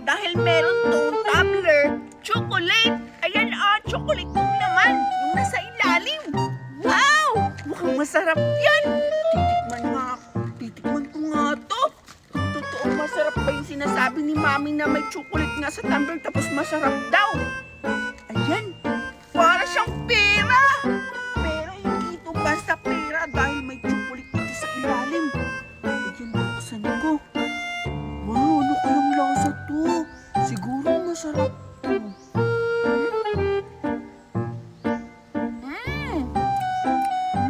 dahil meron tong tumbler, chocolate. Ayan chocolate ko naman, yung nasa ilalim. Wow! Mukhang masarap yan. Titikman ko nga to. Totoong masarap ba yung sinasabi ni Mami na may chocolate nga sa tumbler tapos masarap daw? Ayan, para siyang pera. Pero hindi ito basta pera dahil may chocolate dito sa ilalim. Ayan, buksan ko. Wow, ano kayang lasa to? Siguro masarap to.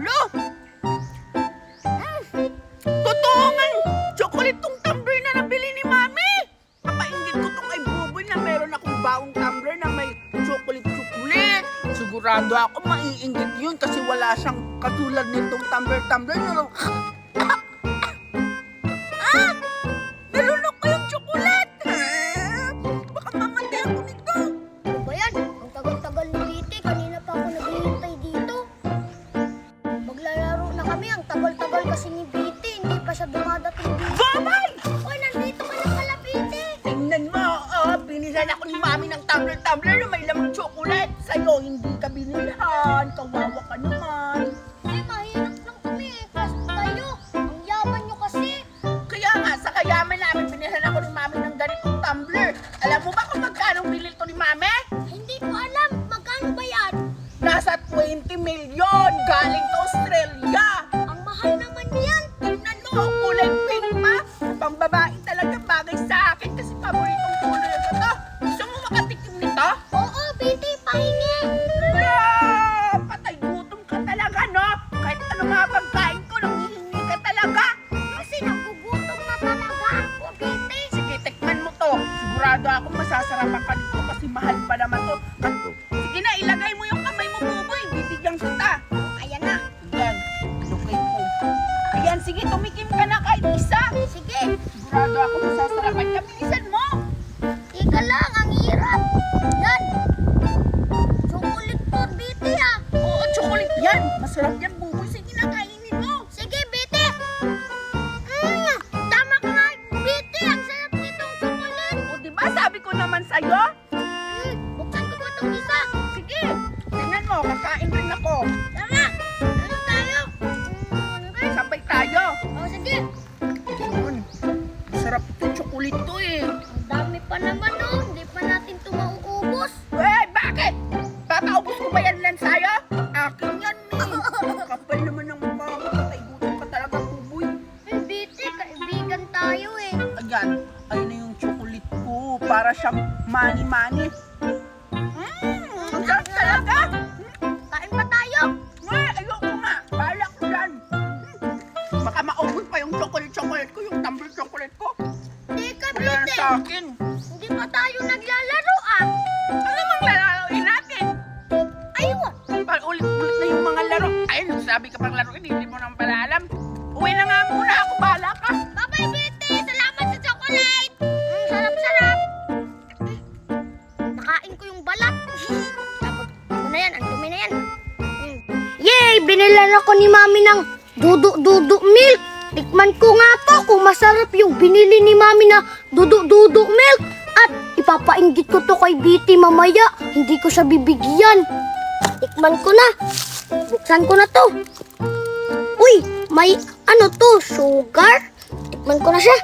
Lo! Totoo nga! Chocolate tong tumbler na nabili ni Mami! Napainggit ko tong kay Buboy na meron akong baong tumbler na may chocolate. Sigurado ako maiinggit yun kasi wala siyang katulad nitong tumbler na nalunok ko yung chocolate! Baka mamatay ako nito! Ano ba yan? Ang tagal-tagal ni Titi. Kanina pa ako naghihintay dito. Maglalaro na kami. Ang tagal-tagal kasi ni Titi. Hindi pa siya dumadating dito. Babay! Oy, nandito ka na pala, Titi. Tingnan mo, binilan ako ni Mami ng tumbler na may lamang chocolate. Sa'yo, hindi ka binilan. Kawawa ka naman. Ay, mahirap lang kami. Kasi tayo. Ang yaman nyo kasi. Kaya nga, sa kayaman namin, binilan ako ni Mami ng ganitong tumbler. Alam mo ba kung magkano bilhin to ni Mami? Hindi ko alam. Magkano ba yan? Nasa 20 million. Galing sa Australia. Ang mahal naman yan. Tingnan mo, kulay pink pa. Pang babae talaga bagay sa akin kasi paboritong kulay na to. Gusto mo makatikim nito? Oo, Titi. Pahingi. Patay gutom ka talaga, no? Kahit ano mga pagkain ko, nanghihingi ka talaga. Kasi nagugutom na talaga ako, Titi. Sige, tikman mo to. Sigurado ako masasarapan ka dito kasi mahal pa naman to. Sige na, ilagay mo yung kamay mo, Buboy. Bibigyan kita. Ayan na. Ayan, lukay po. Ayan, sige, tumikim ka na kahit isa. Sige. Sigurado ako masasarapan ka. Bilisan mo. Ika lang, ang hirap. Yan. Chocolate po, Titi, ah. Oo, chocolate yan. Masarap yan, Buboy. Sige na, kainin mo. Sige, Titi. Tama ka nga, Titi. Ang sarap nitong chocolate. O, diba sabi ko naman sa'yo? Buksan ko po itong isa. Sige, tingnan mo, kakain rin ako. Tama. Ano tayo? Sabay tayo. Oh, sige. Yun. Masarap itong chocolate to eh. Ang dami pa naman, oh. Hindi pa natin ito mauubos. Eh, bakit? Papaubos ko ba yan lang sa'yo? Akin yan eh. Kapal naman ng mukha mo. Patay gutom ka talaga, Buboy. Titi, kaibigan tayo, eh. Ayan, ayun na yung chocolate ko. Para siyang mani-mani. Ang sarap talaga. Kain pa tayo. Ay, ayoko nga. Bahala ko yan. Baka maubos pa yung chocolate ko, yung tumbler chocolate ko. Teka, Wala na Titi. sa akin. Hindi pa tayo naglalaro, ah. Ano mang lalaroin natin? Ayun. Ulit-ulit na yung mga laro. Ayun, nagsabi ka pang laruin, hindi mo naman pala alam. Uwi na nga muna ako, bahala ka. Bye-bye, Titi. Salamat sa chocolate. Sarap-sarap. Nakain ko yung balat. Tapos ko na yan. Ang dumi na yan. Yay! Binilan ako ni Mami ng dudu-dudu milk. Tikman ko nga to kung masarap yung binili ni Mami na dudu-dudu milk. At ipapainggit ko to kay Biti mamaya. Hindi ko siya bibigyan. Tikman ko na. Buksan ko na to. Uy, may ano to? Sugar? Tikman ko na siya.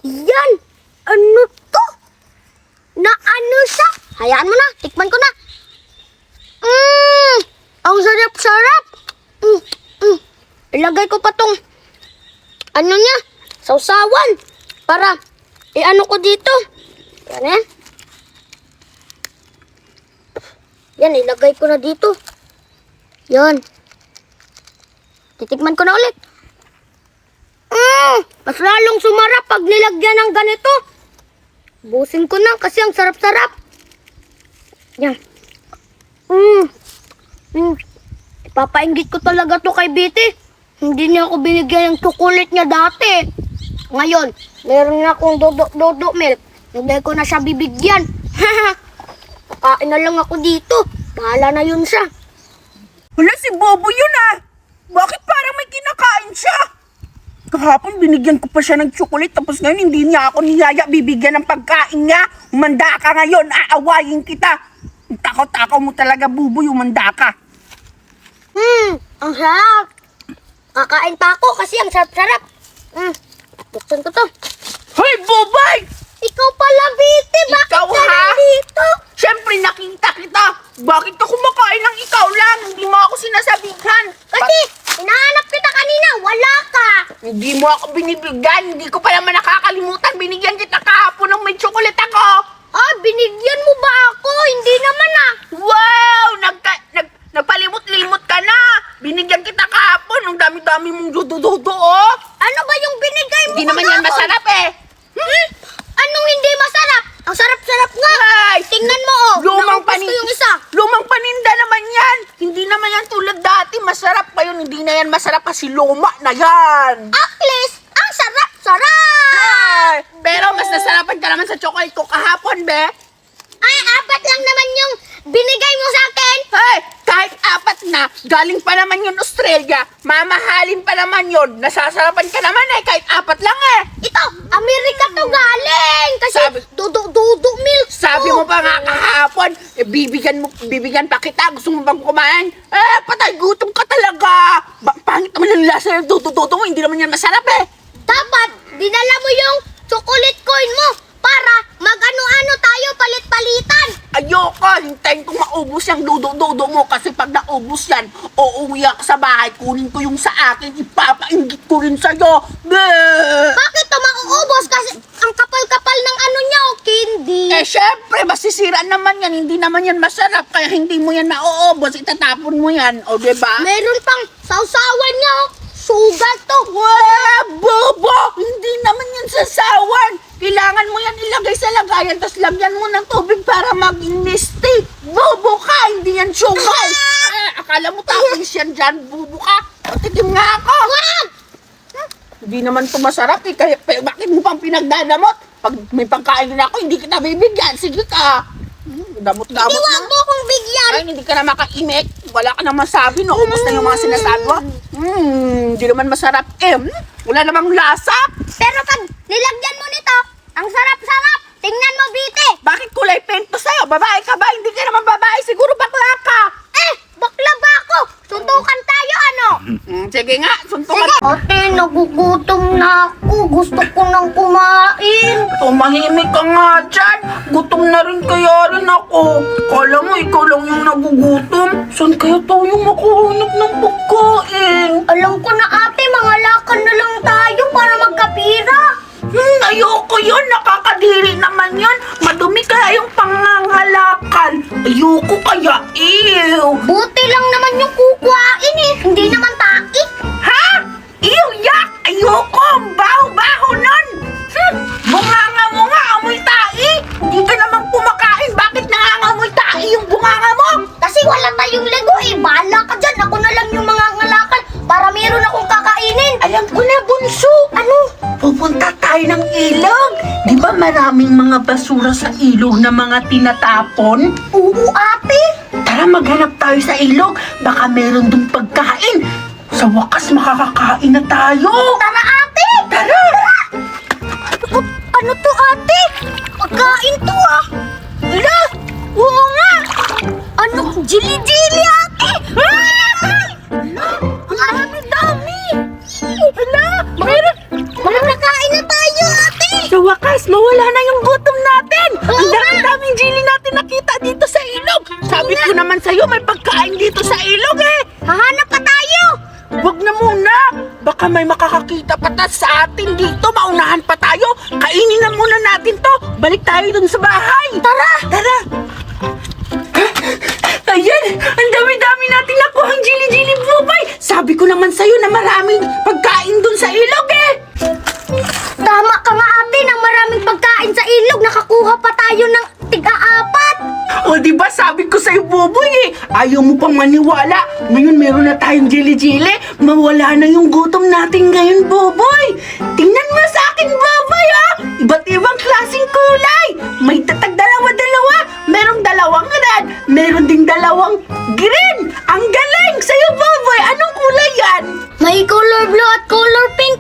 Yan! Ano to? Na ano siya? Hayaan mo na. Tikman ko na. Ang sarap-sarap. Ilagay ko pa tong ano niya, sausawan. Para ano ko dito. Yan. Yan, ilagay ko na dito. Yan. Titikman ko na ulit. Mas lalong sumarap pag nilagyan ng ganito. Busin ko na kasi ang sarap-sarap. Yan. Ipapainggit ko talaga to kay Biti. Hindi niya ako binigyan ng chocolate niya dati. Ngayon, meron na akong dodo milk. Hindi ko na siya bibigyan. Kain na lang ako dito. Bahala na yun siya. Wala si Bobo yun ah. Bakit parang may kinakain siya? Kahapon binigyan ko pa siya ng tsokolit tapos ngayon hindi niya ako niyaya bibigyan ng pagkain niya. Umanda ka ngayon, aawayin kita. Takaw-takaw mo talaga, Buboy, umanda ka. Ang sarap. Kakain pa ako kasi ang sarap-sarap. Buksan ko to. Hoy, Buboy! Ikaw pala, Bite. Bakit Ikaw, ka ha? nandito? Siyempre nakita kita. Bakit ka kumakain ng ikaw lang? Hindi mo ako sinasabihan. Kasi hinahanap kita kanina. Wala ka. Hindi mo ako binibigyan. Hindi ko pa naman nakakalimutan. Binigyan kita kahapon ng may tsokolit ako. Binigyan mo ba ako? Hindi naman Wow! Nagpalimot-limot ka na. Binigyan kita kahapon. Ang dami-dami mong dudu-dudu, oh. Ano ba yung binigay mo? Hindi naman yan kahapon? masarap eh. Anong hindi masarap? Ang sarap-sarap nga. Ay! Tingnan mo, Lumang Naubos ko yung isa. Lumang paninda naman yan. Hindi naman yan tulad dati. Masarap pa yun. Hindi na yan masarap kasi luma na yan. At least, ang sarap-sarap. Ay! Pero mas nasarapan ka naman sa chocolate ko kahapon, be. Ay, 4 lang naman yung binigay mo sa akin. Hey! Kahit 4 na, galing pa naman yun Australia. Mamahalin pa naman yun. Nasasarapan ka naman eh. Kahit 4 lang eh. Ito, Amerika to galing. Kasi Sabi- dudu milk. Sabi mo pa nga kahapon, bibigyan pa kita. Gusto mo bang kumain? Patay, gutom ka talaga. Pangit naman ang lasa ng tutututo mo. Hindi naman yan masarap eh. Dapat, dinala mo yung chocolate coin mo para mag-ano-ano tayo, palit-palitan. Ayoko, hintayin kong maubos yung dudo-dudo mo kasi pag naubos yan, uuwi ako sa bahay, kunin ko yung sa akin, ipapainggit ko rin sa'yo. Bleh! Bakit to mauubos? Kasi ang kapal-kapal ng ano niya, candy. Syempre, masisira naman yan, hindi naman yan masarap, kaya hindi mo yan nauubos, itatapon mo yan, o diba? Meron pang sausawan niya, sugat to. Wala, bobo! Hindi naman yan sasawan. Kailangan mo yan ilagay sa lagayan, tapos lagyan mo ng tubig para maging misty. Bobo ka, hindi yan sugar. Akala mo tapos yan dyan, bobo ka. Patikim nga ako. Wag! Hindi naman ito masarap eh, kaya bakit mo pang pinagdadamot? Pag may pagkain din ako, hindi kita bibigyan. Sige ka. Damot-damot Di wag na. mo akong bigyan. Ay, hindi ka na makaimik. Wala ka na masabi, no? Ubus na yung mga sinasabi mo. Hindi naman masarap eh. Wala namang lasa. Pero pag nilagyan mo nito, ang sarap-sarap. Tingnan mo, Bite. Bakit kulay pink to sa'yo? Babae ka ba? Hindi ka naman babae. Siguro bakla ka. Bakla ba ako? Suntukan tayo, ano? Sige nga, suntukan. Ate, nagugutom na ako. Gusto ko nang kumain. Tumahimik ka nga dyan. Gutom na rin kaya rin ako. Kala mo, ikaw lang yung nagugutom. Saan kaya tayo makahanap ng pagkain? Alam ko na, ate, mga lakad na lang tayo para magkapira. Ayoko yun. Nakakadiri naman yun. Madumi kaya yung pangangalakal. Ayoko kaya. Ew. Buti lang naman yung kukuhain eh. Hindi naman taki. Ha? Ew, yak! Ayoko! Ang baho-baho nun! Bunganga mo nga, amoy tae! Hindi ka naman kumakain! Bakit nangangamoy tae yung bunganga mo? Kasi wala tayong lego eh. Bahala ka dyan. Ako na lang yung mga ngalakal para meron akong kakainin. Alam ko na, bunso! Ano? Pupunta tayo ng ilog! Di ba maraming mga basura sa ilog na mga tinatapon? Oo, ate. Tara, maghanap tayo sa ilog. Baka meron dong pagkain. Sa wakas, makakakain na tayo! Tara, ate. Tara! Ano to, ate? Pagkain to ah. Hala! Oo nga! Ano? Jili-jili, ate. Ang dami-dami! Hala! Meron! Walang nakain na tayo, ate. Sa wakas, mawala na yung gutom natin! Oo Ang nga. dami-daming jili natin nakita dito sa ilog! Sabi ko naman sa'yo, may pagkain dito sa ilog eh! Hahanap pa tayo. Wag na muna! Baka may makakakita pa sa atin dito, maunahan pa tayo! Kainin na muna natin to! Balik tayo dun sa bahay! Tara! Tara! Ayan! Ang dami-dami natin nakuhang jili-jili bubay! Sabi ko naman sa'yo na maraming pagkain dun sa ilog eh! Tama ka nga, ate, na maraming pagkain sa ilog. Nakakuha pa tayo ng tig-4. O di ba sabi ko sa'yo, Boboy eh, ayaw mo pang maniwala. Ngayon meron na tayong jili-jili. Mawala na yung gutom natin ngayon, Boboy. Tingnan mo sa akin, Boboy, ah. Iba't ibang klaseng kulay. May tatag dalawa-dalawa. Merong dalawang red. Meron ding dalawang green. Ang galing! Sa'yo, Boboy, anong kulay yan? May color blue at color pink.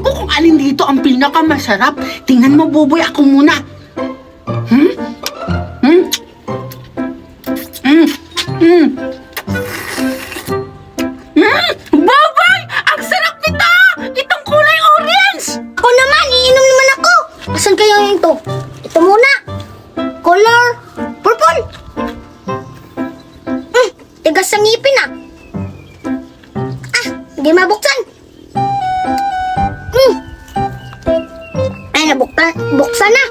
ko kung alin dito ang pinakamasarap. Tingnan mo, Buboy, ako muna. Buboy! Ang sarap nito! Itong kulay orange! Ako naman, iinom naman ako. Asan kaya yung ito? Ito muna. Color purple. Tigas sa ngipin ah. Hindi mabuksan. Ay, buksan na.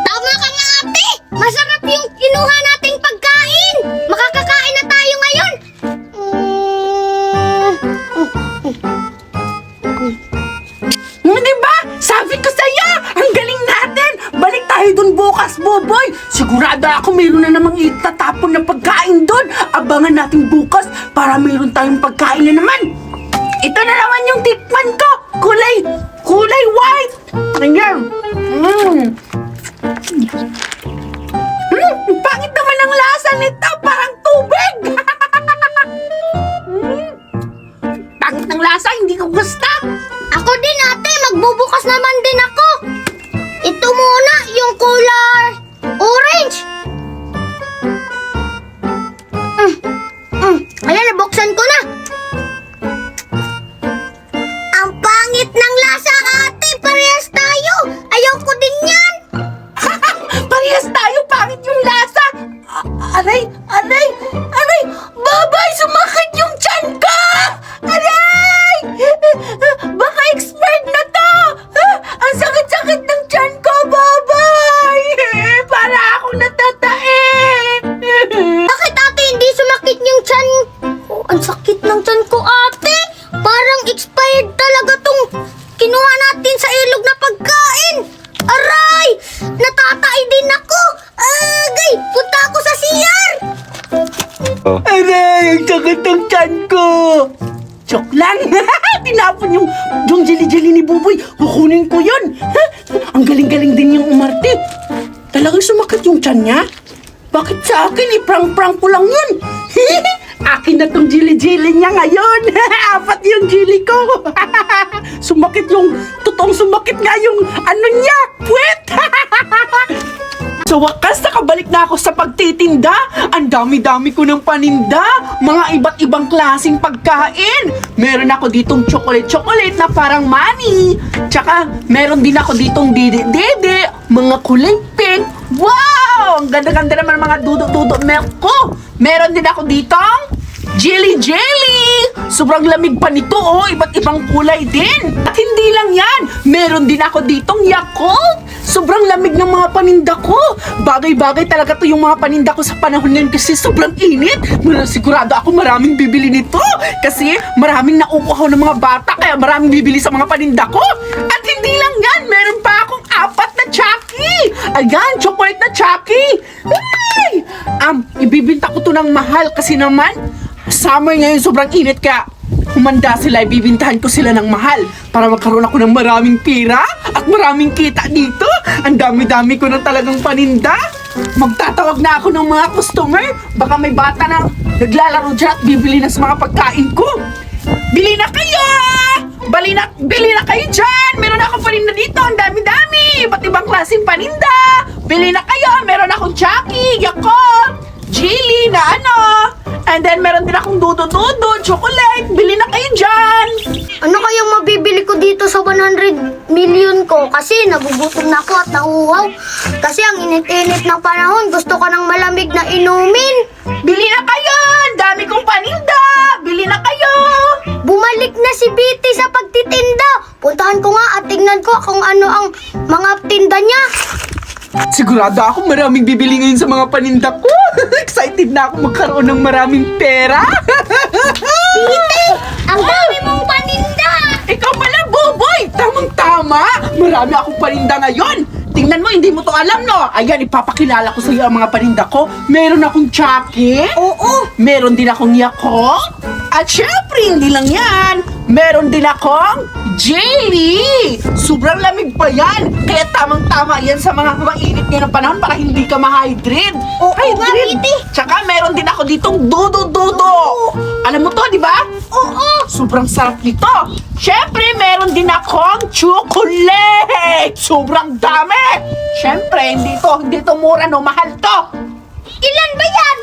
Tama ka nga, ate. Masarap yung kinuha nating pagkain. Makakakain na tayo ngayon. Diba? Sabi ko sa'yo, ang galing natin. Balik tayo dun bukas, Buboy. Sigurado ako mayroon na namang itatapon na pagkain dun. Abangan natin bukas para mayroon tayong pagkain na naman. Ito na naman yung tikman ko. Kulay white. Ayan. Pangit naman ang lasa nito. Parang tubig. Pangit ng lasa, hindi ko gusto. Ako din, ate. Magbubukas naman din ako. Ito muna, yung color orange. Ayan, nabuksan ko na. Ang pangit ng lasa, ate. Parehas tayo. Ayoko din yan. Parehas tayo, pangit yung lasa. Aray! Babay, sumakit yung tiyan ko! Aray! Baka expired na to! Ang sakit-sakit ng tiyan ko, babay! Para akong natatae! Bakit, ate, hindi sumakit yung tiyan? Oh, ang sakit ng tiyan ko, ate. Parang expired talaga tong kinuha natin sa ilog na pagkain. Aray! Natatay din ako. Agay! Punta ako sa CR. Aray! Ang sakit ng tiyan ko! Joke lang! Tinapon yung jelly-jelly ni Buboy. Kukunin ko yun! Ang galing-galing din yung umarte. Talagang sumakit yung tiyan niya? Bakit sa akin? Prank-prank ko lang yun! Akin na tong jelly-jelly niya ngayon! 4 yung jelly ko! Totoong sumakit nga yung ano niya! Puwet! Sa wakas, nakabalik na ako sa pagtitinda. Ang dami-dami ko ng paninda. Mga iba't ibang klaseng pagkain. Meron ako ditong chocolate na parang money. Tsaka, meron din ako ditong dede-dede. Mga kulay pink. Wow! Ang ganda-ganda naman ng mga dudo-dudo milk ko. Meron din ako ditong jelly! Sobrang lamig pa nito, oh. Iba't ibang kulay din. At hindi lang yan. Meron din ako ditong Yakult. Sobrang lamig ng mga paninda ko. Bagay-bagay talaga to yung mga paninda ko sa panahon ngayon kasi sobrang init. Sigurado ako maraming bibili nito. Kasi maraming nauuhaw ng mga bata kaya maraming bibili sa mga paninda ko. At hindi lang yan. Meron pa akong 4 na Chucky. Ayan, chocolate na Chucky. Ay! Ibibinta ko to ng mahal kasi naman summer ngayon sobrang init kaya humanda sila, ibibintahan ko sila ng mahal para magkaroon ako ng maraming pera at maraming kita dito. Ang dami-dami ko na talagang paninda. Magtatawag na ako ng mga customer. Baka may bata na naglalaro dyan at bibili na sa mga pagkain ko. Bili na kayo! Bili na kayo dyan! Meron akong paninda dito, ang dami-dami! Iba't ibang klaseng paninda! Bili na kayo! Meron akong Chucky, Yakult, jelly na ano! And then, meron din akong dudo-dudo, chocolate. Bili na kayo dyan. Ano kayang mabibili ko dito sa 100 million ko? Kasi nagugutom na ako at nauuhaw. Kasi ang init-init ng panahon, gusto ko ng malamig na inumin. Bili na kayo. Ang dami kong paninda. Bili na kayo. Bumalik na si Betty sa pagtitinda. Puntahan ko nga at tingnan ko kung ano ang mga tinda niya. Sigurado ako maraming bibili ngayon sa mga paninda ko. Excited na ako magkaroon ng maraming pera. Betty, ang dami mong paninda. Ikaw pala, Buboy. Tamang-tama. Marami akong paninda ngayon. Tingnan mo, hindi mo to alam, no? Ayan, ipapakilala ko sa iyo ang mga paninda ko. Meron akong Chucky. Oo. Meron din akong Yakult. At syempre, hindi lang yan. Meron din akong jelly. Sobrang lamig pa yan. Kaya tamang-tama yan sa mga mainit ngayon ng panahon para hindi ka ma-hydrate. Oo, Mami. Tsaka meron din ako ditong dudu-dudu. Alam mo to, di ba? Oo. Sobrang sarap nito. Syempre, meron din akong chocolate. Sobrang dami. Syempre, hindi to mura, no? Mahal to. Ilan ba yan?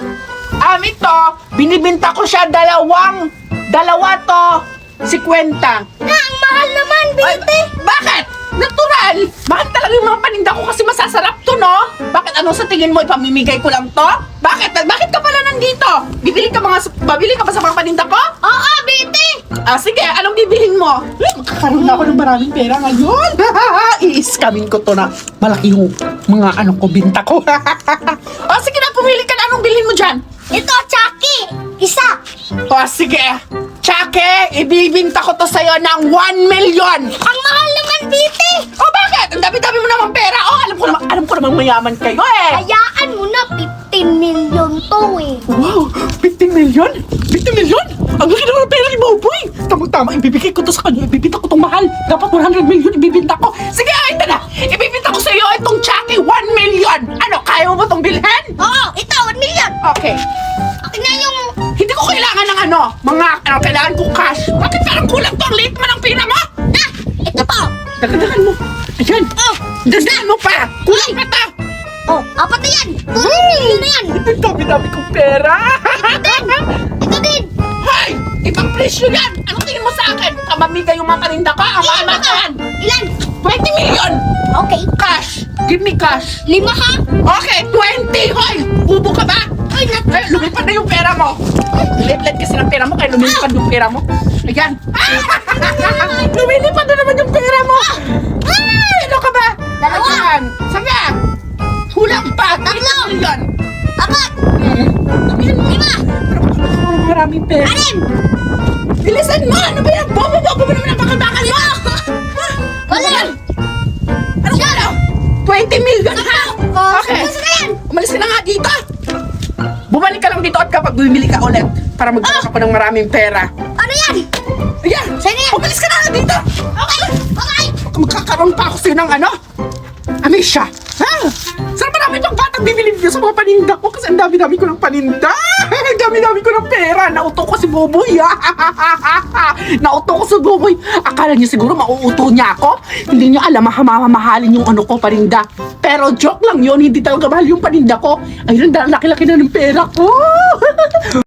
Ito, binibinta ko siya dalawa to, 50. Ang mahal naman, Binte. Bakit? Natural. Mahal talaga yung mga paninda ko kasi masasarap to, no? Bakit ano sa tingin mo, ipamimigay ko lang to? Bakit? Bakit ka pala nandito? Babili ka ba sa mga paninda ko? Oo, Binte. Sige, anong bibilhin mo? Magkakaroon na ako ng maraming pera ngayon. I-scamin ko to na malaki yung mga binta ko. Sige na, pumili ka na. Anong bilhin mo dyan? Ito, Chucky. Isa. Sige. Chucky, ibibinta ko to sa'yo ng 1 million. Ang mahal naman, Binte. Bakit? Ang dami-dami mo naman pera. Alam ko namang mayaman kayo eh. Hayaan mo na, 15 million to eh. Wow, 15 million? 15 million? Ang laki naman ng pera ni Boboy. Tamang-tama, ibibigay ko to sa kanya. Ibibinta ko tong mahal. Dapat 100 million ibibinta ko. Sige, ito na. Ibibinta ko sa'yo itong Chucky 1 million. Ano, kaya mo ba itong bilhin? Oo, ito, 1 million. Okay. Akin na yung... Hindi ko kailangan ng kailangan ko cash. Bakit parang kulang to? Ang liit naman ang pera mo. Ito po. Dagdagan mo. Ayan. Dagdagan mo pa. Kulang pa to. Apat na yan. 2 million na yan. Ang dami-dami kong pera. Ito din. Hoy! Ibang presyo yan! Anong tingin mo sa akin? Kamamigay yung mga paninda ka? Ang mahal ka yan! Ilan? 20 million! Okay. Cash! Give me cash! 5 ha? Okay, 20! Hoy! Bubo ka ba? Ay, Lumipad na yung pera mo! Late kasi ng pera mo kaya lumilipad yung pera mo. Ayan! Lumilipad na naman yung pera mo! Ano ka ba? Dalawa. Ayan! Sabi! Kulang pa! 3 million! 4 Sabihin mo! 5 Maraming pera! 6 Bilisan mo! Ano ba yan? Bobo-bobo mo naman ang bakal-bakal mo! Wala. Ano ba ano? 20 million ha? Okay. Gusto na yan. Umalis ka na nga dito. Bumalik ka lang dito at kapag bumili ka ulit para magbukas ako ng maraming pera. Ano yan? Ayan! Saan yan? Umalis ka na nga dito! Okay. Okay. Magkakaroon pa ako sa'yo ng Amisha! Ha? Saan marami pang batang bibili dito sa mga paninda ko kasi ang dami-dami ko ng paninda! Ang dami-dami ko ng pera! Nauto ko si Boboy! Nauto ko si Boboy! Akala niya siguro mauuto niya ako? Hindi niya alam mamahalin yung paninda. Pero joke lang yun, hindi talaga mahal yung paninda ko. Ayun, laki-laki na ng pera ko!